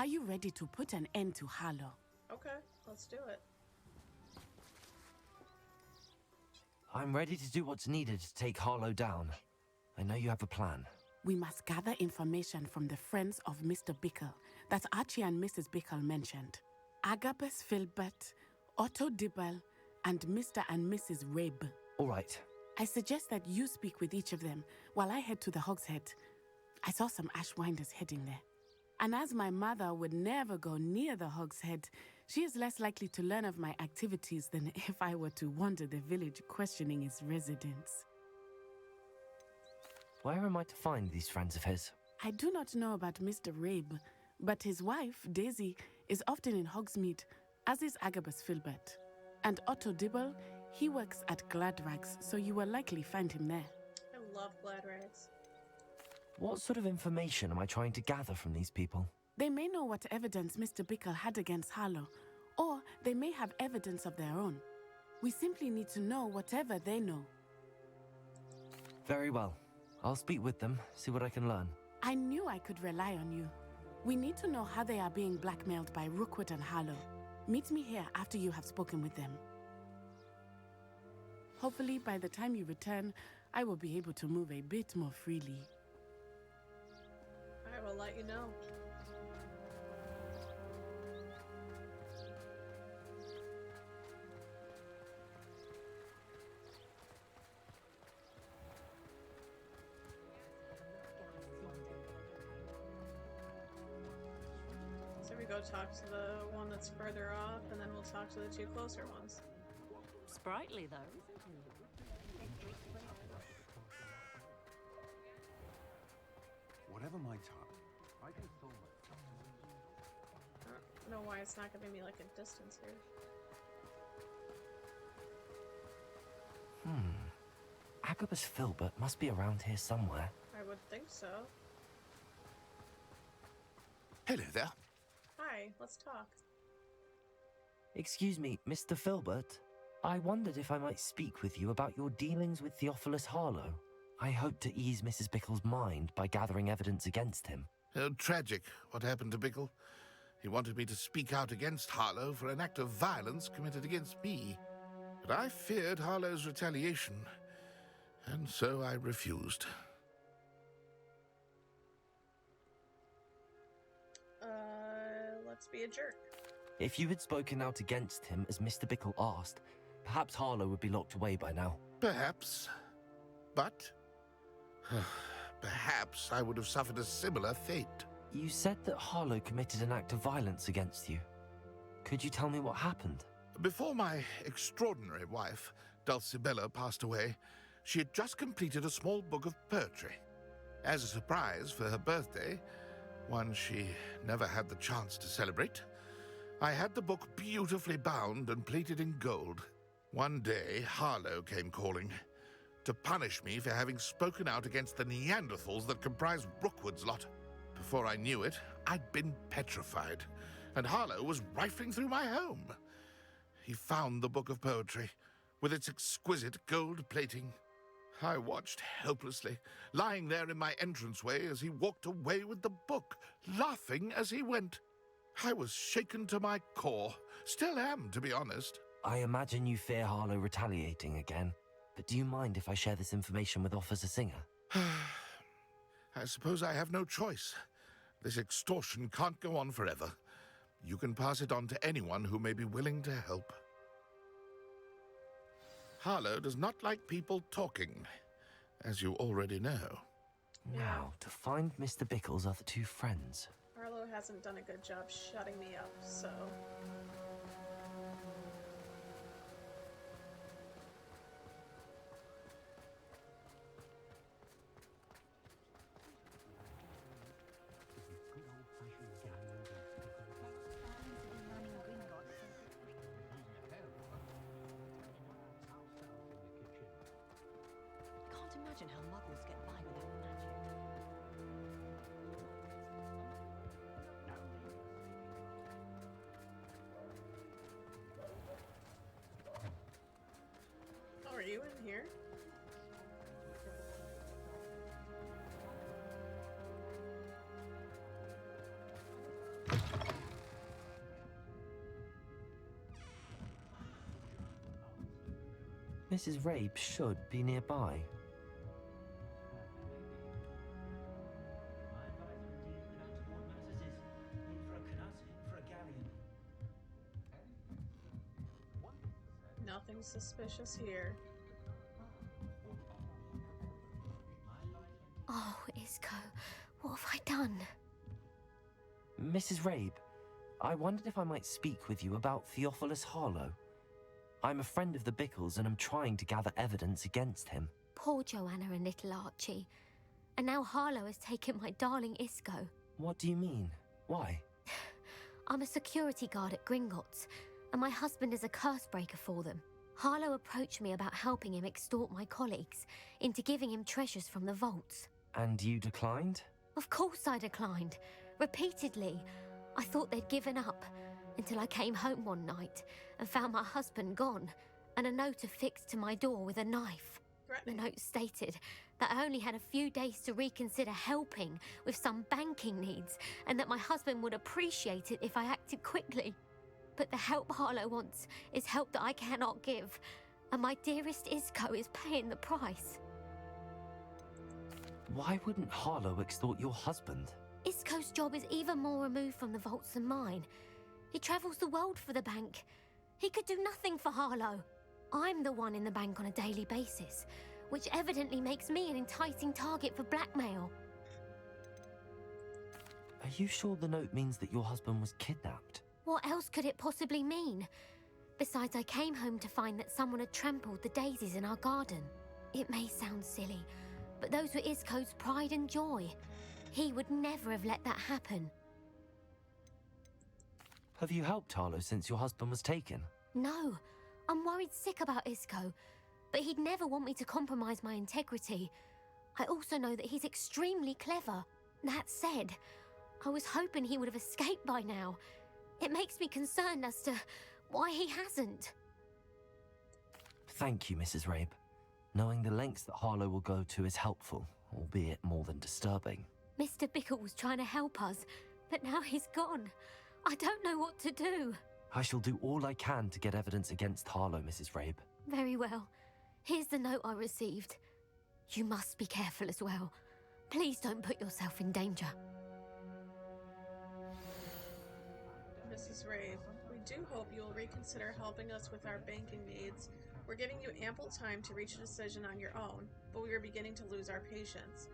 Are you ready to put an end to Harlow? Okay, let's do it. I'm ready to do what's needed to take Harlow down. I know you have a plan. We must gather information from the friends of Mr. Bickle that Archie and Mrs. Bickle mentioned. Agabus Filbert, Otto Dibble, and Mr. and Mrs. Rabe. All right. I suggest that you speak with each of them while I head to the Hogshead. I saw some Ashwinders heading there. And as my mother would never go near the Hogshead, she is less likely to learn of my activities than if I were to wander the village questioning its residents. Where am I to find these friends of his? I do not know about Mr. Rabe, but his wife, Daisy, is often in Hogsmeade, as is Agabus Filbert. And Otto Dibble, he works at Gladrags, so you will likely find him there. I love Gladrags. What sort of information am I trying to gather from these people? They may know what evidence Mr. Bickle had against Harlow, or they may have evidence of their own. We simply need to know whatever they know. Very well. I'll speak with them, see what I can learn. I knew I could rely on you. We need to know how they are being blackmailed by Rookwood and Harlow. Meet me here after you have spoken with them. Hopefully, by the time you return, I will be able to move a bit more freely. I will let you know. So we go talk to the one that's further off, and then we'll talk to the two closer ones. Sprightly, though. Whatever my task, I can solve it. I don't know why it's not giving me like a distance here. Agabus Filbert must be around here somewhere. I would think so. Hello there. Hi, let's talk. Excuse me, Mr. Filbert. I wondered if I might speak with you about your dealings with Theophilus Harlow. I hope to ease Mrs. Bickle's mind by gathering evidence against him. Oh, tragic what happened to Bickle. He wanted me to speak out against Harlow for an act of violence committed against me. But I feared Harlow's retaliation, and so I refused. Let's be a jerk. If you had spoken out against him as Mr. Bickle asked, perhaps Harlow would be locked away by now. Perhaps. But perhaps I would have suffered a similar fate. You said that Harlow committed an act of violence against you. Could you tell me what happened? Before my extraordinary wife, Dulcibella, passed away, she had just completed a small book of poetry. As a surprise for her birthday, one she never had the chance to celebrate, I had the book beautifully bound and plated in gold. One day, Harlow came calling to punish me for having spoken out against the Neanderthals that comprised Rookwood's lot. Before I knew it, I'd been petrified, and Harlow was rifling through my home. He found the book of poetry, with its exquisite gold plating. I watched helplessly, lying there in my entranceway as he walked away with the book, laughing as he went. I was shaken to my core. Still am, to be honest. I imagine you fear Harlow retaliating again, but do you mind if I share this information with Officer Singer? I suppose I have no choice. This extortion can't go on forever. You can pass it on to anyone who may be willing to help. Harlow does not like people talking, as you already know. Now, to find Mr. Bickle's other two friends. Harlow hasn't done a good job shutting me up, so... Can't imagine how muggles get by without magic. Oh, are you in here? Mrs. Rabe should be nearby. Nothing suspicious here. Oh, Isco, what have I done? Mrs. Rabe, I wondered if I might speak with you about Theophilus Harlow. I'm a friend of the Bickles and I'm trying to gather evidence against him. Poor Joanna and little Archie. And now Harlow has taken my darling Isco. What do you mean? Why? I'm a security guard at Gringotts, and my husband is a curse breaker for them. Harlow approached me about helping him extort my colleagues into giving him treasures from the vaults. And you declined? Of course I declined. Repeatedly. I thought they'd given up, until I came home one night and found my husband gone, and a note affixed to my door with a knife. The note stated that I only had a few days to reconsider helping with some banking needs, and that my husband would appreciate it if I acted quickly. But the help Harlow wants is help that I cannot give, and my dearest Isco is paying the price. Why wouldn't Harlow extort your husband? Isco's job is even more removed from the vaults than mine. He travels the world for the bank. He could do nothing for Harlow. I'm the one in the bank on a daily basis, which evidently makes me an enticing target for blackmail. Are you sure the note means that your husband was kidnapped? What else could it possibly mean? Besides, I came home to find that someone had trampled the daisies in our garden. It may sound silly, but those were Isco's pride and joy. He would never have let that happen. Have you helped Harlow since your husband was taken? No, I'm worried sick about Isco, but he'd never want me to compromise my integrity. I also know that he's extremely clever. That said, I was hoping he would have escaped by now. It makes me concerned as to why he hasn't. Thank you, Mrs. Rabe. Knowing the lengths that Harlow will go to is helpful, albeit more than disturbing. Mr. Bickle was trying to help us, but now he's gone. I don't know what to do. I shall do all I can to get evidence against Harlow, Mrs. Rabe. Very well. Here's the note I received. You must be careful as well. Please don't put yourself in danger. Mrs. Rave, we do hope you will reconsider helping us with our banking needs. We're giving you ample time to reach a decision on your own, but we are beginning to lose our patience.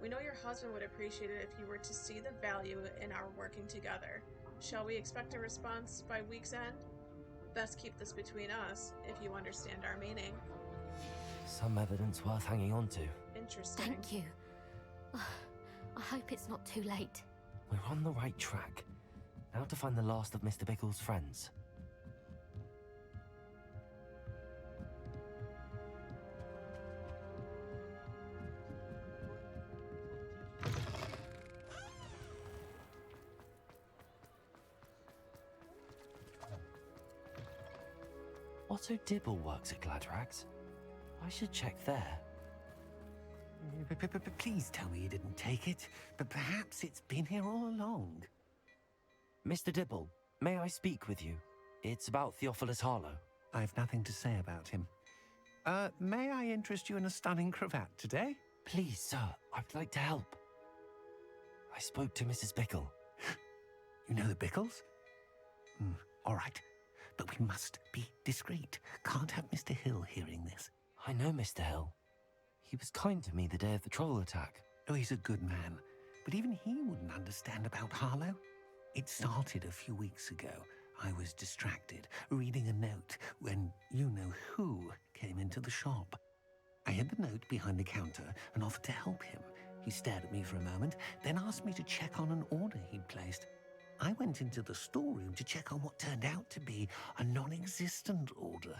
We know your husband would appreciate it if you were to see the value in our working together. Shall we expect a response by week's end? Best keep this between us, if you understand our meaning. Some evidence worth hanging on to. Interesting. Thank you. I hope it's not too late. We're on the right track. Now to find the last of Mr. Bickle's friends. Otto Dibble works at Gladrags. I should check there. Please tell me you didn't take it, but perhaps it's been here all along. Mr. Dibble, may I speak with you? It's about Theophilus Harlow. I've nothing to say about him. May I interest you in a stunning cravat today? Please, sir, I'd like to help. I spoke to Mrs. Bickle. You know the Bickles? All right, but we must be discreet. Can't have Mr. Hill hearing this. I know Mr. Hill. He was kind to me the day of the troll attack. Oh, he's a good man, but even he wouldn't understand about Harlow. It started a few weeks ago. I was distracted, reading a note, when you-know-who came into the shop. I hid the note behind the counter and offered to help him. He stared at me for a moment, then asked me to check on an order he'd placed. I went into the storeroom to check on what turned out to be a non-existent order.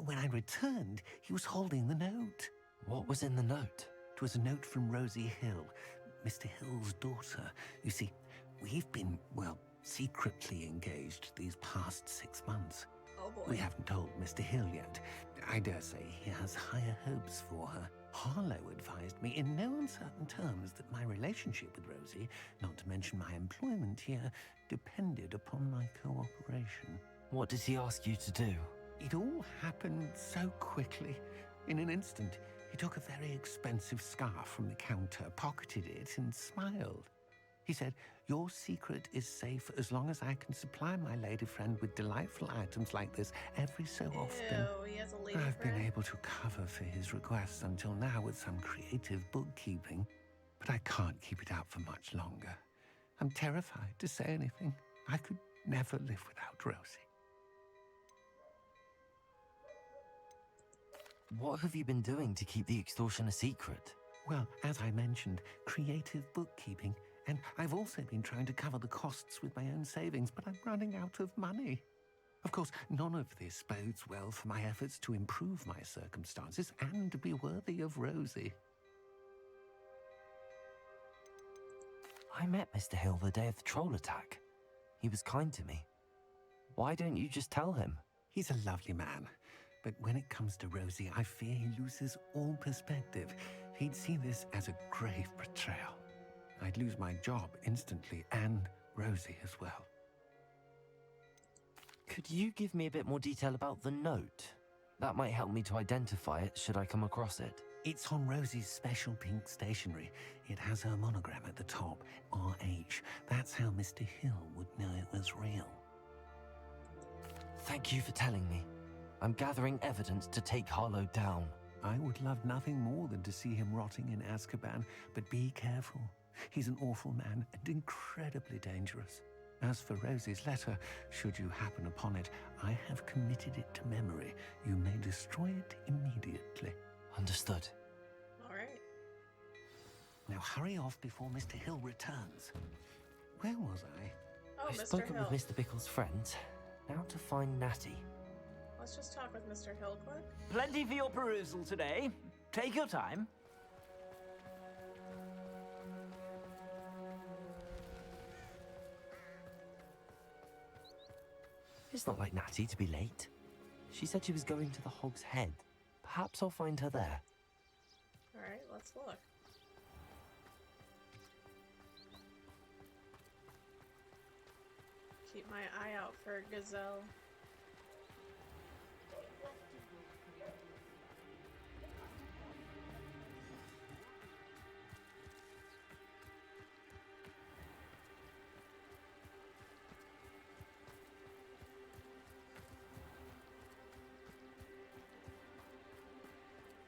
When I returned, he was holding the note. What was in the note? It was a note from Rosie Hill, Mr. Hill's daughter. You see, we've been, well, secretly engaged these past 6 months. Oh boy. We haven't told Mr. Hill yet. I dare say he has higher hopes for her. Harlow advised me in no uncertain terms that my relationship with Rosie, not to mention my employment here, depended upon my cooperation. What did he ask you to do? It all happened so quickly. In an instant, he took a very expensive scarf from the counter, pocketed it, and smiled. He said, "Your secret is safe as long as I can supply my lady friend with delightful items like this every so often." Ew, he has a lady I've friend. been able to cover for his requests until now with some creative bookkeeping, but I can't keep it out for much longer. I'm terrified to say anything. I could never live without Rosie. What have you been doing to keep the extortion a secret? Well, as I mentioned, creative bookkeeping. And I've also been trying to cover the costs with my own savings, but I'm running out of money. Of course, none of this bodes well for my efforts to improve my circumstances and be worthy of Rosie. I met Mr. Hill the day of the troll attack. He was kind to me. Why don't you just tell him? He's a lovely man, but when it comes to Rosie, I fear he loses all perspective. He'd see this as a grave betrayal. I'd lose my job instantly, and Rosie as well. Could you give me a bit more detail about the note? That might help me to identify it should I come across it. It's on Rosie's special pink stationery. It has her monogram at the top, RH. That's how Mr. Hill would know it was real. Thank you for telling me. I'm gathering evidence to take Harlow down. I would love nothing more than to see him rotting in Azkaban, but be careful. He's an awful man and incredibly dangerous. As for Rosie's letter, should you happen upon it, I have committed it to memory. You may destroy it immediately. Understood. All right. Now hurry off before Mr. Hill returns. Where was I? Oh, I've Mr. spoken Hill. with Mr. Bickle's friends. Now to find Natty. Let's just talk with Mr. Hill quick. Plenty for your perusal today. Take your time. It's not like Natty to be late. She said she was going to the Hog's Head. Perhaps I'll find her there. All right, let's look. Keep my eye out for Gazelle.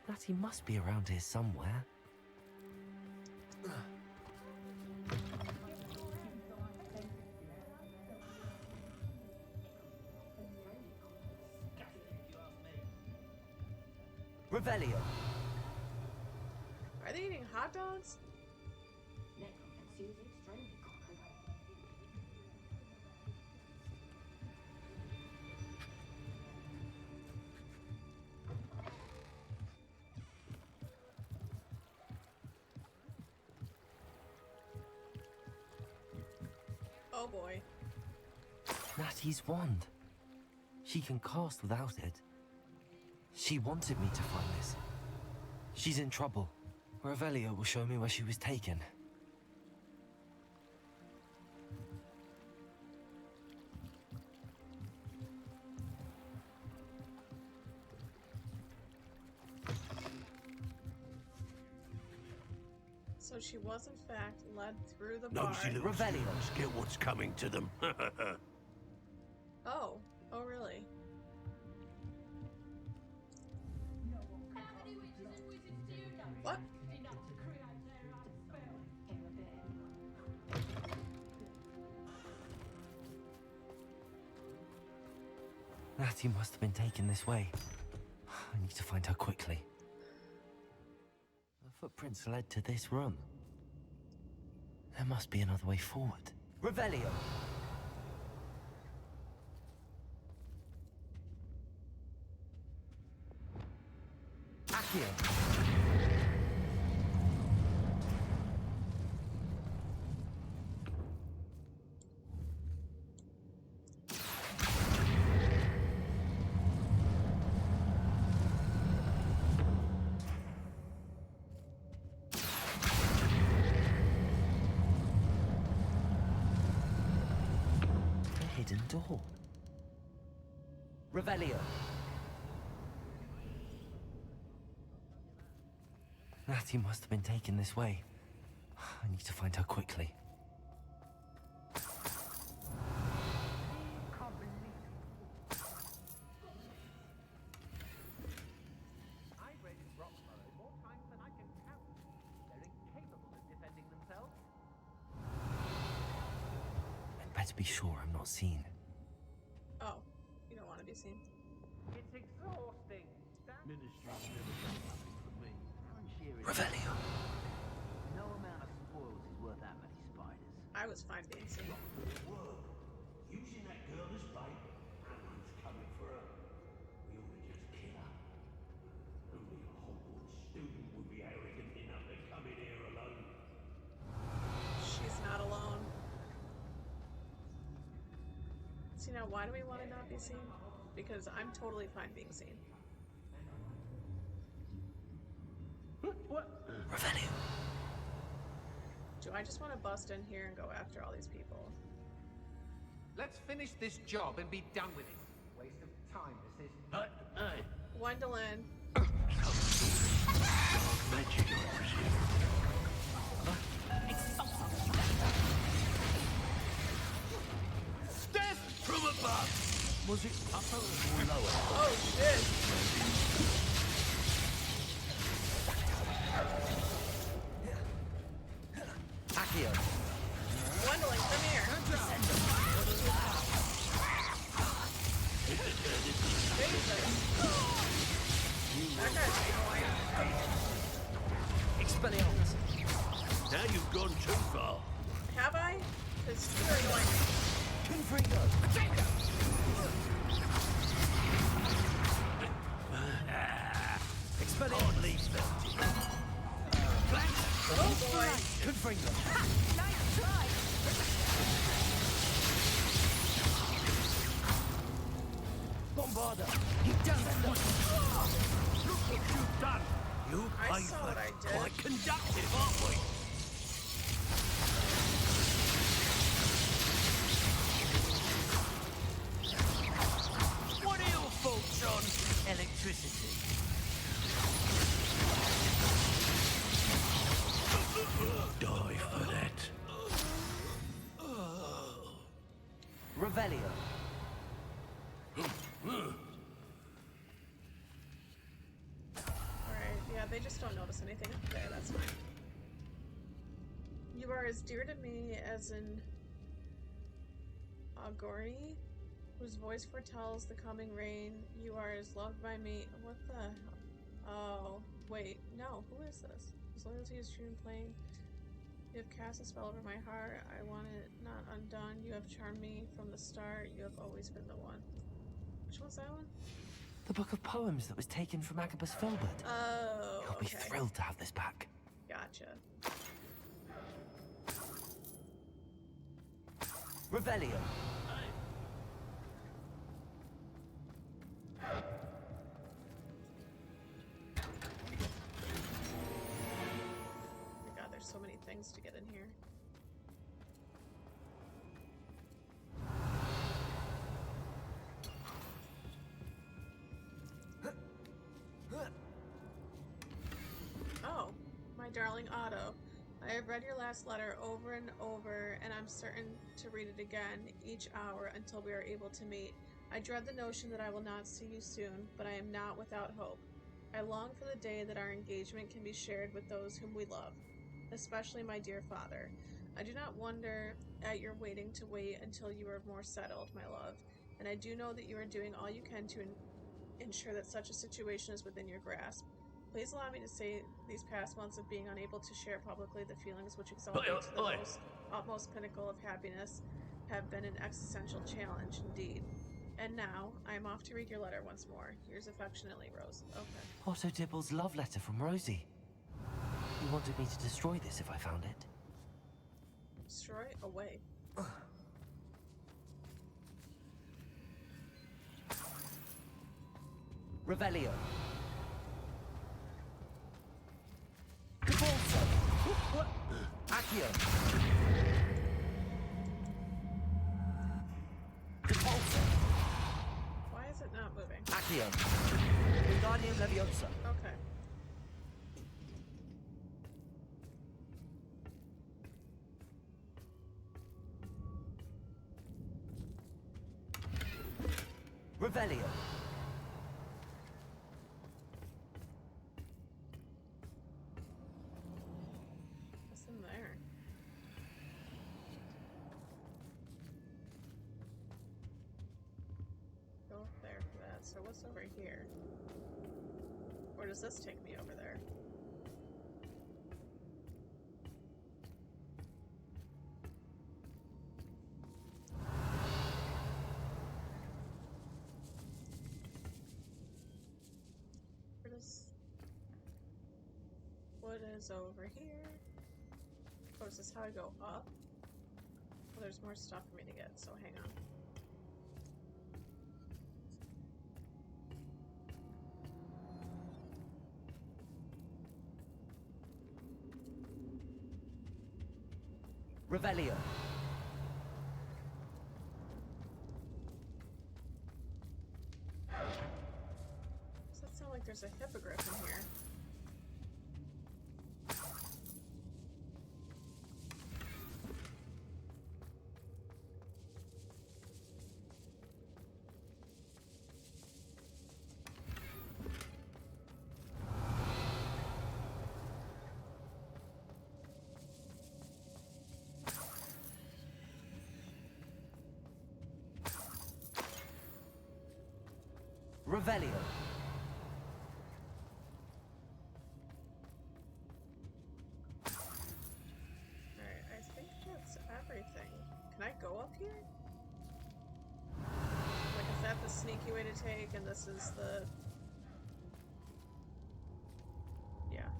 Natty must be around here somewhere. Revelio. Are they eating hot dogs? Oh boy. Natty's wand. She can cast without it. She wanted me to find this. She's in trouble. Revelio will show me where she was taken. So she was in fact led through the bar. Nosy little Revelio. students get what's coming to them. Oh. Oh really? What? Natty must have been taken this way. I need to find her quickly. The footprints led to this room. There must be another way forward. Revelio. Accio. A hidden door. Revelio. Natty must have been taken this way. I need to find her quickly. I've raided Blackmail more times than I can count. They're incapable of defending themselves. I'd better be sure I'm not seen. Oh, you don't want to be seen. It's exhausting. Ministry's never done nothing for me. Revelio. No amount of spoils is worth that many spiders. I was fine being seen. Using that girl as bait. No one's coming for her. We ought to just kill her. Only a Hogwarts student would be arrogant enough to come in here alone. She's not alone. See, now why do we want to not be seen? Because I'm totally fine being seen. Revelio. Do I just want to bust in here and go after all these people? Let's finish this job and be done with it. Waste of time, this is. Hey, Gwendolyn. magic, I presume. Death From above! Was it upper or lower? Oh shit! Accio. Gwendolyn, come here. Jesus. That guy's annoying. Expelliarmus. Now you've gone too far. Have I? Because you're annoying. Confringo. Expelliarmus. Hardly felt it. Oh boy. Confringo. Bombarda. He does it. Look what you've done. You I pay saw for what I did. quite conductive, aren't we? What are your thoughts on electricity? Die for that. Revelio. Alright, yeah, they just don't notice anything. Okay, that's fine. You are as dear to me as an Agori, whose voice foretells the coming rain. You are as loved by me. What the hell? Oh, wait. No, who is this? His loyalty is true and plain. You have cast a spell over my heart. I want it not undone. You have charmed me from the start. You have always been the one. Which one's that one? The book of poems that was taken from Agabus Filbert. Oh, He'll be okay. thrilled to have this back. Gotcha. Revelio. Oh my god, there's so many things to get in here. Oh, my darling Otto. I have read your last letter over and over, and I'm certain to read it again each hour until we are able to meet. I dread the notion that I will not see you soon, but I am not without hope. I long for the day that our engagement can be shared with those whom we love, especially my dear father. I do not wonder at your waiting to wait until you are more settled, my love, and I do know that you are doing all you can to ensure that such a situation is within your grasp. Please allow me to say these past months of being unable to share publicly the feelings which exalt me to the utmost pinnacle of happiness have been an existential challenge indeed. And now, I am off to read your letter once more. Yours affectionately, Rose. Okay. Otto Dibble's love letter from Rosie. He wanted me to destroy this if I found it. Destroy away. Revelio. Cabalso. Accio. Cabalso. Why is it not moving? Accio. Wingardium Leviosa. Okay. Revelio. What's in there? Go up there for that. So what's over here? Or does this take me over there? What is over here? Oh, is this how I go up? Well, there's more stuff for me to get, so hang on. Revelio. Does that sound like there's a hippogriff in here? Revelio. Alright, I think that's everything. Can I go up here? Like, is that the sneaky way to take, and this is the... Yeah.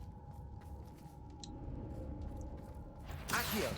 Accio.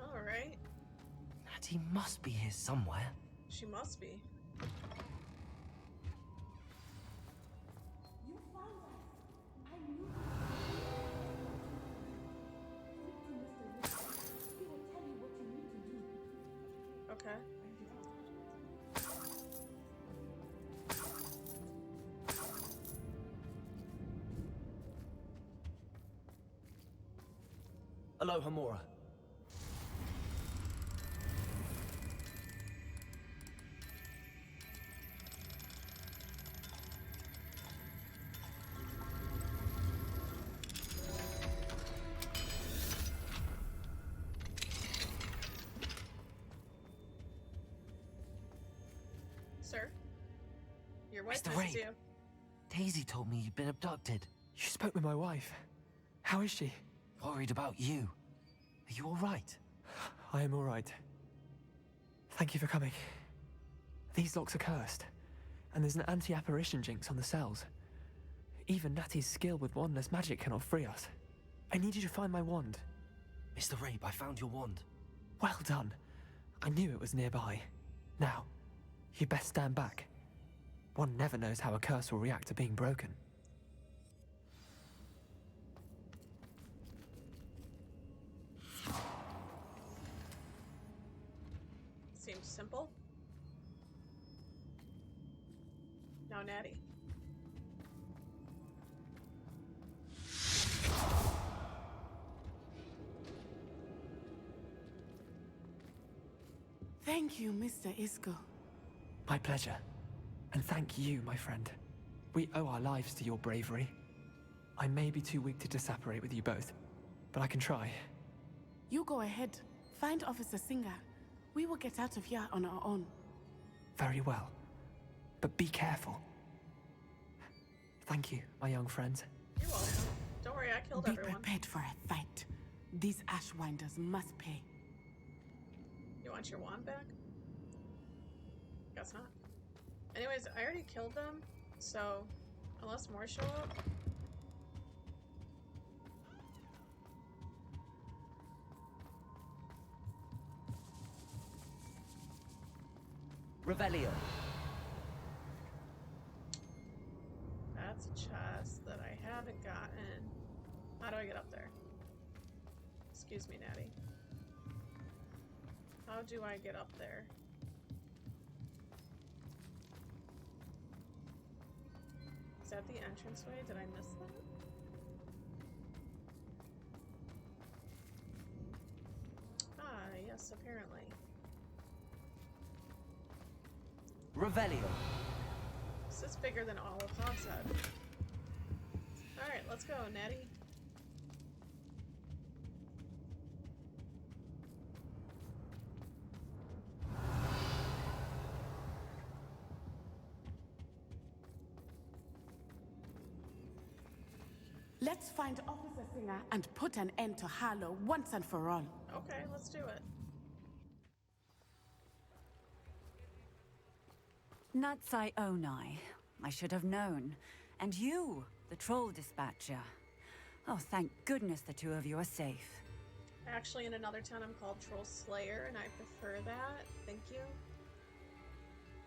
Alright. Natty must be here somewhere. She must be. You found us. I knew. Speak to Mr. Richard. He will tell you what you need to do. Okay. Aloha, Mora. Sir? Your wife Mr. misses Ray. you. Daisy told me you'd been abducted. You spoke with my wife. How is she? Worried about you. Are you all right? I am all right. Thank you for coming. These locks are cursed, and there's an anti-apparition jinx on the cells. Even Natty's skill with wandless magic cannot free us. I need you to find my wand. Mr. Rabe, I found your wand. Well done. I knew it was nearby. Now, you best stand back. One never knows how a curse will react to being broken. Seems simple. Now, Natty. Thank you, Mr. Isco. My pleasure. And thank you, my friend. We owe our lives to your bravery. I may be too weak to disapparate with you both, but I can try. You go ahead. Find Officer Singer. We will get out of here on our own. Very well. But be careful. Thank you, my young friends. You're welcome. Don't worry, I killed Be everyone. prepared for a fight. These Ashwinders must pay. You want your wand back? Guess not. Anyways, I already killed them, so unless more show up. Revelio. That's a chest that I haven't gotten. How do I get up there? Excuse me, Natty. How do I get up there? Is that the entranceway? Did I miss that? Ah, yes, apparently. Revelio. This is bigger than all of Hogshead. Alright, let's go, Natty. Let's find Officer Singer and put an end to Harlow once and for all. Okay, let's do it. Natsai Onai. I should have known. And you, the troll dispatcher. Oh, thank goodness the two of you are safe. Actually, in another town I'm called Troll Slayer, and I prefer that. Thank you.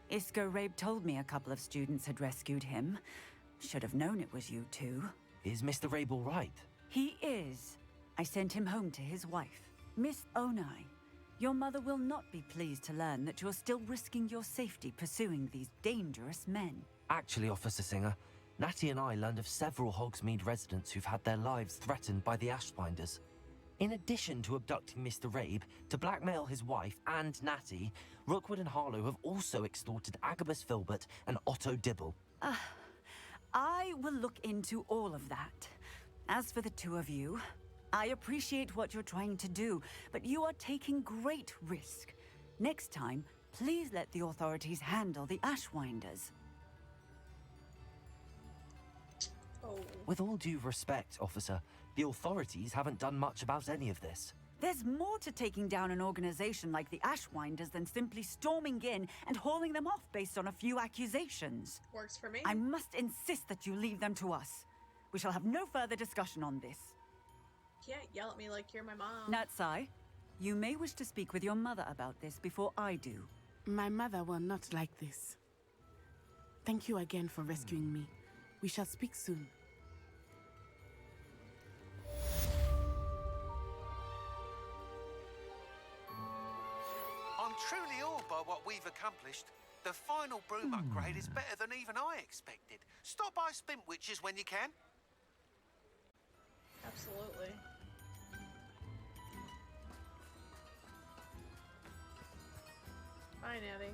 Isco Rabe told me a couple of students had rescued him. Should have known it was you two. Is Mr. Rabe all right? He is. I sent him home to his wife. Miss Onai, your mother will not be pleased to learn that you're still risking your safety pursuing these dangerous men. Actually, Officer Singer, Natty and I learned of several Hogsmeade residents who've had their lives threatened by the Ashfinders. In addition to abducting Mr. Rabe, to blackmail his wife and Natty, Rookwood and Harlow have also extorted Agabus Filbert and Otto Dibble. I will look into all of that. As for the two of you, I appreciate what you're trying to do, but you are taking great risk. Next time, please let the authorities handle the Ashwinders. Oh. With all due respect, officer, the authorities haven't done much about any of this. There's more to taking down an organization like the Ashwinders than simply storming in and hauling them off based on a few accusations. Works for me. I must insist that you leave them to us. We shall have no further discussion on this. Can't yell at me like you're my mom. Natsai, you may wish to speak with your mother about this before I do. My mother will not like this. Thank you again for rescuing me. We shall speak soon. I'm truly awed by what we've accomplished. The final broom upgrade is better than even I expected. Stop by Spintwitches when you can. Absolutely. Bye, Natty.